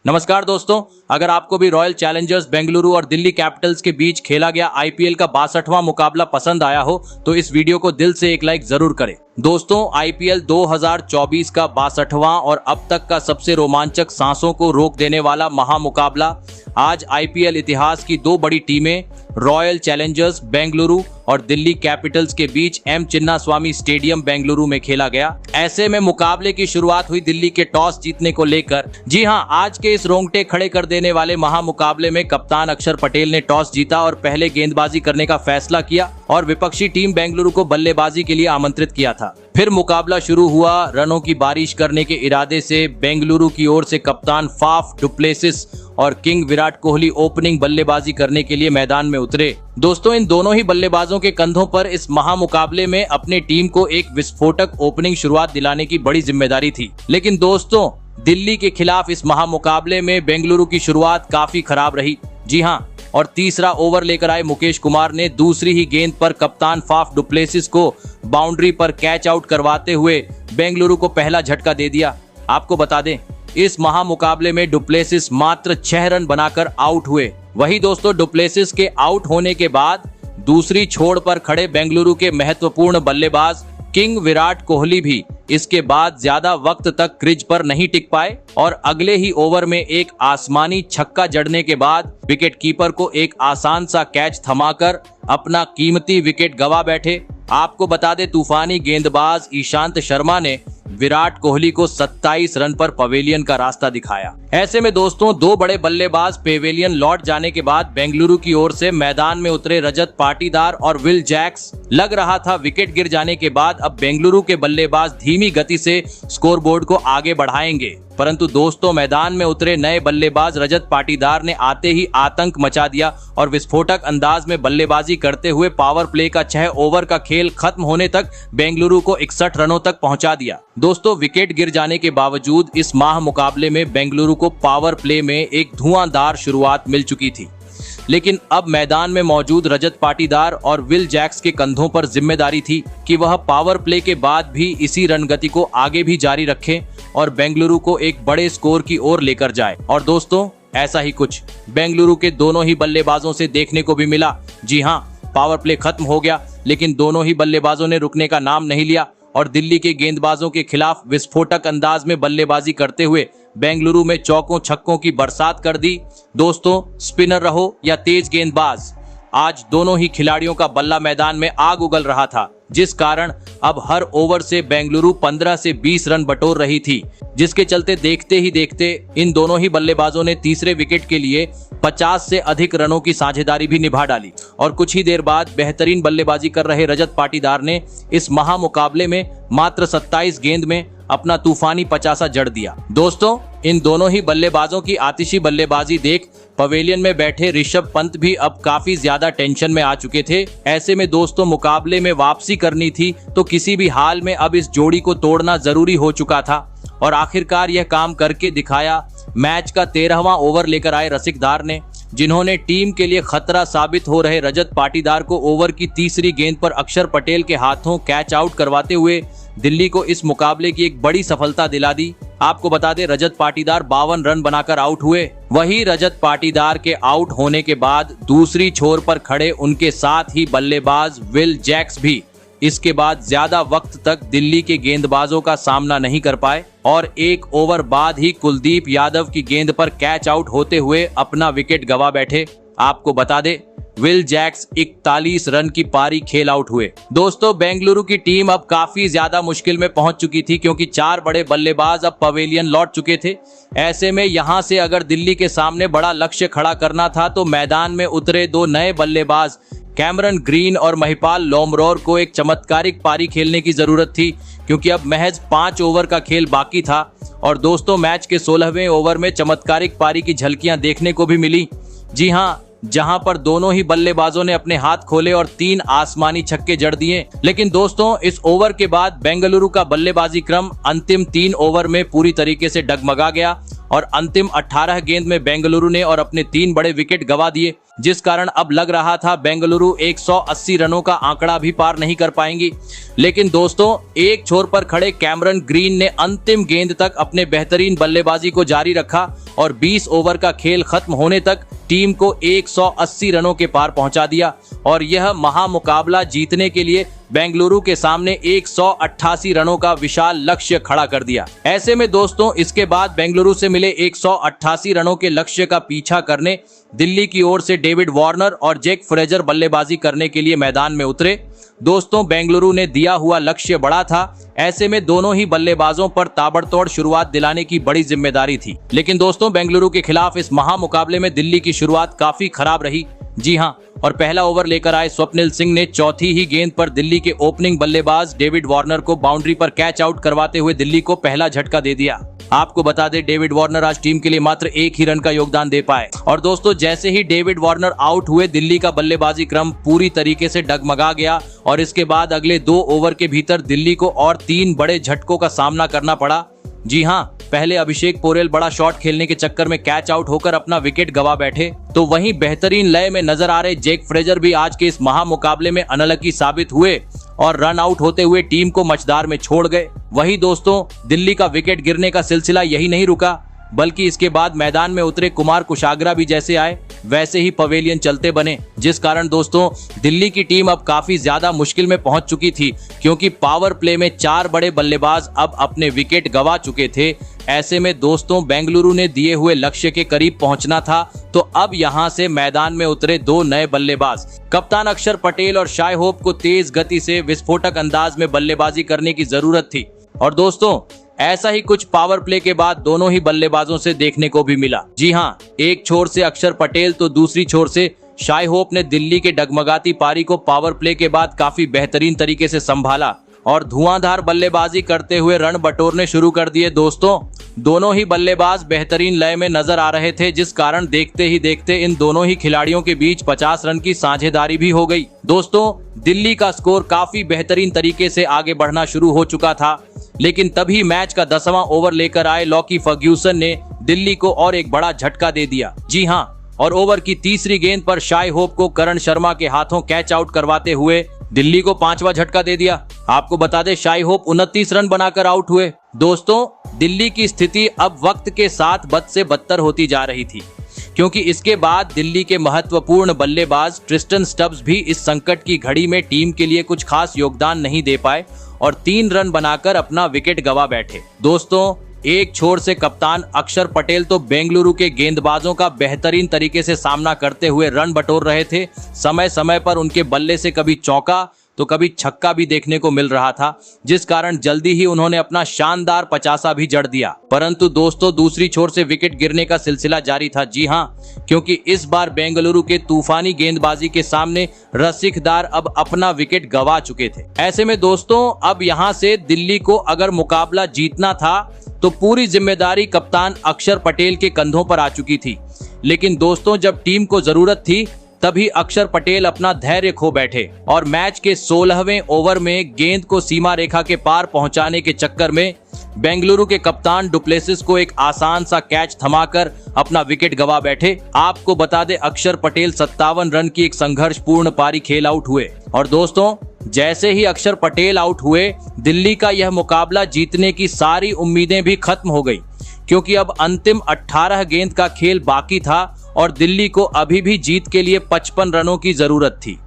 नमस्कार दोस्तों, अगर आपको भी रॉयल चैलेंजर्स बेंगलुरु और दिल्ली कैपिटल्स के बीच खेला गया आईपीएल का 62वां मुकाबला पसंद आया हो तो इस वीडियो को दिल से एक लाइक जरूर करें। दोस्तों, आईपीएल 2024 का 62वां और अब तक का सबसे रोमांचक, सांसों को रोक देने वाला महामुकाबला आज आईपीएल इतिहास की दो बड़ी टीमें रॉयल चैलेंजर्स बेंगलुरु और दिल्ली कैपिटल्स के बीच एम चिन्नास्वामी स्टेडियम बेंगलुरु में खेला गया। ऐसे में मुकाबले की शुरुआत हुई दिल्ली के टॉस जीतने को लेकर। जी हां, आज के इस रोंगटे खड़े कर देने वाले महामुकाबले में कप्तान अक्षर पटेल ने टॉस जीता और पहले गेंदबाजी करने का फैसला किया और विपक्षी टीम बेंगलुरु को बल्लेबाजी के लिए आमंत्रित किया था। फिर मुकाबला शुरू हुआ। रनों की बारिश करने के इरादे से बेंगलुरु की ओर से कप्तान फाफ डु प्लेसिस और किंग विराट कोहली ओपनिंग बल्लेबाजी करने के लिए मैदान में उतरे। दोस्तों, इन दोनों ही बल्लेबाजों के कंधों पर इस महामुकाबले में अपनी टीम को एक विस्फोटक ओपनिंग शुरुआत दिलाने की बड़ी जिम्मेदारी थी। लेकिन दोस्तों, दिल्ली के खिलाफ इस महामुकाबले में बेंगलुरु की शुरुआत काफी खराब रही। जी हां, और तीसरा ओवर लेकर आए मुकेश कुमार ने दूसरी ही गेंद पर कप्तान फाफ डु प्लेसिस को बाउंड्री पर कैच आउट करवाते हुए बेंगलुरु को पहला झटका दे दिया। आपको बता दें, इस महामुकाबले में डु प्लेसिस मात्र 6 रन बनाकर आउट हुए। वही दोस्तों, डु प्लेसिस के आउट होने के बाद दूसरी छोर पर खड़े बेंगलुरु के महत्वपूर्ण बल्लेबाज किंग विराट कोहली भी इसके बाद ज्यादा वक्त तक क्रीज पर नहीं टिक पाए और अगले ही ओवर में एक आसमानी छक्का जड़ने के बाद विकेट कीपर को एक आसान सा कैच थमाकर अपना कीमती विकेट गवा बैठे। आपको बता दें, तूफानी गेंदबाज ईशांत शर्मा ने विराट कोहली को 27 रन पर पवेलियन का रास्ता दिखाया। ऐसे में दोस्तों, दो बड़े बल्लेबाज पवेलियन लौट जाने के बाद बेंगलुरु की ओर से मैदान में उतरे रजत पाटीदार और विल जैक्स। लग रहा था विकेट गिर जाने के बाद अब बेंगलुरु के बल्लेबाज धीमी गति से स्कोरबोर्ड को आगे बढ़ाएंगे, परंतु दोस्तों, मैदान में उतरे नए बल्लेबाज रजत पाटीदार ने आते ही आतंक मचा दिया और विस्फोटक अंदाज में बल्लेबाजी करते हुए पावर प्ले का 6 ओवर का खेल खत्म होने तक बेंगलुरु को 61 रनों तक पहुंचा दिया। दोस्तों, विकेट गिर जाने के बावजूद इस महामुकाबले में बेंगलुरु को पावर प्ले में एक धुआंधार शुरुआत मिल चुकी थी, लेकिन अब मैदान में मौजूद रजत पाटीदार और विल जैक्स के कंधों पर जिम्मेदारी थी कि वह पावर प्ले के बाद भी इसी रनगति को आगे भी जारी रखें और बेंगलुरु को एक बड़े स्कोर की ओर लेकर जाए। और दोस्तों, ऐसा ही कुछ बेंगलुरु के दोनों ही बल्लेबाजों से देखने को भी मिला। जी हां, पावर प्ले खत्म हो गया, लेकिन दोनों ही बल्लेबाजों ने रुकने का नाम नहीं लिया और दिल्ली के गेंदबाजों के खिलाफ विस्फोटक अंदाज में बल्लेबाजी करते हुए बेंगलुरु में चौकों छक्कों की बरसात कर दी। दोस्तों, स्पिनर रहो या तेज गेंदबाज, आज दोनों ही खिलाड़ियों का बल्ला मैदान में आग उगल रहा था, जिस कारण अब हर ओवर से बेंगलुरु 15 से 20 रन बटोर रही थी, जिसके चलते देखते ही देखते इन दोनों ही बल्लेबाजों ने तीसरे विकेट के लिए 50 से अधिक रनों की साझेदारी भी निभा डाली और कुछ ही देर बाद बेहतरीन बल्लेबाजी कर रहे रजत पाटीदार ने इस महामुकाबले में मात्र 27 गेंद में अपना तूफानी 50 जड़ दिया। दोस्तों, इन दोनों ही बल्लेबाजों की आतिशी बल्लेबाजी देख पवेलियन में बैठे ऋषभ पंत भी अब काफी ज्यादा टेंशन में आ चुके थे। ऐसे में दोस्तों, मुकाबले में वापसी करनी थी तो किसी भी हाल में अब इस जोड़ी को तोड़ना जरूरी हो चुका था और आखिरकार यह काम करके दिखाया। मैच का 13वां ओवर लेकर आए रसिकदार ने, जिन्होंने टीम के लिए खतरा साबित हो रहे रजत पाटीदार को ओवर की तीसरी गेंद पर अक्षर पटेल के हाथों कैच आउट करवाते हुए दिल्ली को इस मुकाबले की एक बड़ी सफलता दिला दी। आपको बता दें, रजत पाटीदार 52 रन बनाकर आउट हुए। वही रजत पाटीदार के आउट होने के बाद दूसरी छोर पर खड़े उनके साथ ही बल्लेबाज विल जैक्स भी इसके बाद ज्यादा वक्त तक दिल्ली के गेंदबाजों का सामना नहीं कर पाए और एक ओवर बाद ही कुलदीप यादव की गेंद पर कैच आउट होते हुए अपना विकेट गवा बैठे। आपको बता दें, विल जैक्स 41 रन की पारी खेल आउट हुए। दोस्तों, बेंगलुरु की टीम अब काफी ज्यादा मुश्किल में पहुंच चुकी थी क्योंकि 4 बड़े बल्लेबाज अब पवेलियन लौट चुके थे। ऐसे में यहां से अगर दिल्ली के सामने बड़ा लक्ष्य खड़ा करना था तो मैदान में उतरे दो नए बल्लेबाज कैमरन ग्रीन और महिपाल लोमरोर को एक चमत्कारिक पारी खेलने की जरूरत थी, क्योंकि अब महज 5 ओवर का खेल बाकी था। और दोस्तों, मैच के 16वें ओवर में चमत्कारिक पारी की झलकियां देखने को भी मिली। जी हां, जहां पर दोनों ही बल्लेबाजों ने अपने हाथ खोले और 3 आसमानी छक्के जड़ दिए। लेकिन दोस्तों, इस ओवर के बाद बेंगलुरु का बल्लेबाजी क्रम अंतिम 3 ओवर में पूरी तरीके से डगमगा गया और अंतिम 18 गेंद में बेंगलुरु ने और अपने 3 बड़े विकेट गंवा दिए, जिस कारण अब लग रहा था बेंगलुरु 180 रनों का आंकड़ा भी पार नहीं कर पाएंगी। लेकिन दोस्तों, एक छोर पर खड़े कैमरन ग्रीन ने अंतिम गेंद तक अपने बेहतरीन बल्लेबाजी को जारी रखा और 20 ओवर का खेल खत्म होने तक टीम को 180 रनों के पार पहुंचा दिया और यह महामुकाबला जीतने के लिए बेंगलुरु के सामने 188 रनों का विशाल लक्ष्य खड़ा कर दिया। ऐसे में दोस्तों, इसके बाद बेंगलुरु से मिले 188 रनों के लक्ष्य का पीछा करने दिल्ली की ओर से डेविड वार्नर और जैक फ्रेजर बल्लेबाजी करने के लिए मैदान में उतरे। दोस्तों, बेंगलुरु ने दिया हुआ लक्ष्य बड़ा था, ऐसे में दोनों ही बल्लेबाजों पर ताबड़तोड़ शुरुआत दिलाने की बड़ी जिम्मेदारी थी। लेकिन दोस्तों, बेंगलुरु के खिलाफ इस महामुकाबले में दिल्ली की शुरुआत काफी खराब रही। जी हां, और पहला ओवर लेकर आए स्वप्निल सिंह ने चौथी ही गेंद पर दिल्ली के ओपनिंग बल्लेबाज डेविड वार्नर को बाउंड्री पर कैच आउट करवाते हुए दिल्ली को पहला झटका दे दिया। आपको बता दें, डेविड वार्नर आज टीम के लिए मात्र 1 ही रन का योगदान दे पाए और दोस्तों, जैसे ही डेविड वार्नर आउट हुए दिल्ली का बल्लेबाजी क्रम पूरी तरीके से डगमगा गया और इसके बाद अगले 2 ओवर के भीतर दिल्ली को और 3 बड़े झटकों का सामना करना पड़ा। जी हां, पहले अभिषेक पोरेल बड़ा शॉट खेलने के चक्कर में कैच आउट होकर अपना विकेट गंवा बैठे, तो वहीं बेहतरीन लय में नजर आ रहे जैक फ्रेजर भी आज के इस महामुकाबले में अनलकी साबित हुए और रन आउट होते हुए टीम को मचदार में छोड़ गए। वहीं दोस्तों, दिल्ली का विकेट गिरने का सिलसिला यही नहीं रुका, बल्कि इसके बाद मैदान में उतरे कुमार कुशाग्रा भी जैसे आए वैसे ही पवेलियन चलते बने, जिस कारण दोस्तों, दिल्ली की टीम अब काफी ज्यादा मुश्किल में पहुंच चुकी थी, क्योंकि पावर प्ले में 4 बड़े बल्लेबाज अब अपने विकेट गंवा चुके थे। ऐसे में दोस्तों, बेंगलुरु ने दिए हुए लक्ष्य के करीब पहुंचना था, तो अब यहां से मैदान में उतरे 2 नए बल्लेबाज कप्तान अक्षर पटेल और शाई होप को तेज गति से विस्फोटक अंदाज में बल्लेबाजी करने की जरूरत थी। और दोस्तों, ऐसा ही कुछ पावर प्ले के बाद दोनों ही बल्लेबाजों से देखने को भी मिला। जी हां, एक छोर से अक्षर पटेल तो दूसरी छोर से शाई होप ने दिल्ली के डगमगाती पारी को पावर प्ले के बाद काफी बेहतरीन तरीके से संभाला और धुआंधार बल्लेबाजी करते हुए रन बटोरने शुरू कर दिए। दोस्तों, दोनों ही बल्लेबाज बेहतरीन लय में नजर आ रहे थे, जिस कारण देखते ही देखते इन दोनों ही खिलाड़ियों के बीच 50 रन की साझेदारी भी हो गई। दोस्तों, दिल्ली का स्कोर काफी बेहतरीन तरीके से आगे बढ़ना शुरू हो चुका था, लेकिन तभी मैच का 10वां ओवर लेकर आए लॉकी फर्ग्यूसन ने दिल्ली को और एक बड़ा झटका दे दिया। जी हां, और ओवर की तीसरी गेंद पर शाई होप को करण शर्मा के हाथों कैच आउट करवाते हुए दिल्ली को 5वां झटका दे दिया। आपको बता दें, शाई होप 29 रन बनाकर आउट हुए। दोस्तों, दिल्ली की स्थिति अब वक्त के साथ बद से बदतर होती जा रही थी, क्योंकि इसके बाद दिल्ली के महत्वपूर्ण बल्लेबाज ट्रिस्टन स्टब्स भी इस संकट की घड़ी में टीम के लिए कुछ खास योगदान नहीं दे पाए और 3 रन बनाकर अपना विकेट गंवा बैठे। दोस्तों, एक छोर से कप्तान अक्षर पटेल तो बेंगलुरु के गेंदबाजों का बेहतरीन तरीके से सामना करते हुए रन बटोर रहे थे। समय समय पर उनके बल्ले से कभी चौका तो कभी छक्का भी देखने को मिल रहा था, जिस कारण जल्दी ही उन्होंने अपना शानदार 50 भी जड़ दिया। परंतु दोस्तों, दूसरी छोर से विकेट गिरने का सिलसिला जारी था। जी हां, क्योंकि इस बार बेंगलुरु के तूफानी गेंदबाजी के सामने रसिकदार अब अपना विकेट गंवा चुके थे। ऐसे में दोस्तों, अब यहां से दिल्ली को अगर मुकाबला जीतना था तो पूरी जिम्मेदारी कप्तान अक्षर पटेल के कंधों पर आ चुकी थी। लेकिन दोस्तों, जब टीम को जरूरत थी तभी अक्षर पटेल अपना धैर्य खो बैठे और मैच के 16वें ओवर में गेंद को सीमा रेखा के पार पहुंचाने के चक्कर में बेंगलुरु के कप्तान डुप्लेसिस को एक आसान सा कैच थमाकर अपना विकेट गंवा बैठे। आपको बता दें, अक्षर पटेल 57 रन की एक संघर्षपूर्ण पारी खेल आउट हुए और दोस्तों, जैसे ही अक्षर पटेल आउट हुए, दिल्ली का यह मुकाबला जीतने की सारी उम्मीदें भी खत्म हो गई, क्योंकि अब अंतिम 18 गेंद का खेल बाकी था और दिल्ली को अभी भी जीत के लिए 55 रनों की जरूरत थी।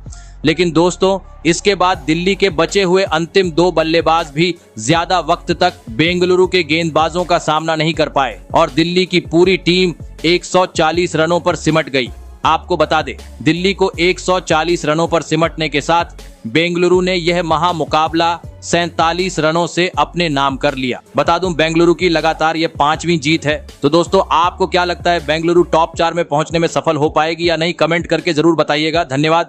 लेकिन दोस्तों, इसके बाद दिल्ली के बचे हुए अंतिम 2 बल्लेबाज भी ज्यादा वक्त तक बेंगलुरु के गेंदबाजों का सामना नहीं कर पाए और दिल्ली की पूरी टीम 140 रनों पर सिमट गई। आपको बता दें, दिल्ली को 140 रनों पर सिमटने के साथ बेंगलुरु ने यह महामुकाबला 47 रनों से अपने नाम कर लिया। बता दूं, बेंगलुरु की लगातार यह 5वीं जीत है। तो दोस्तों, आपको क्या लगता है, बेंगलुरु टॉप 4 में पहुंचने में सफल हो पाएगी या नहीं? कमेंट करके जरूर बताइएगा। धन्यवाद।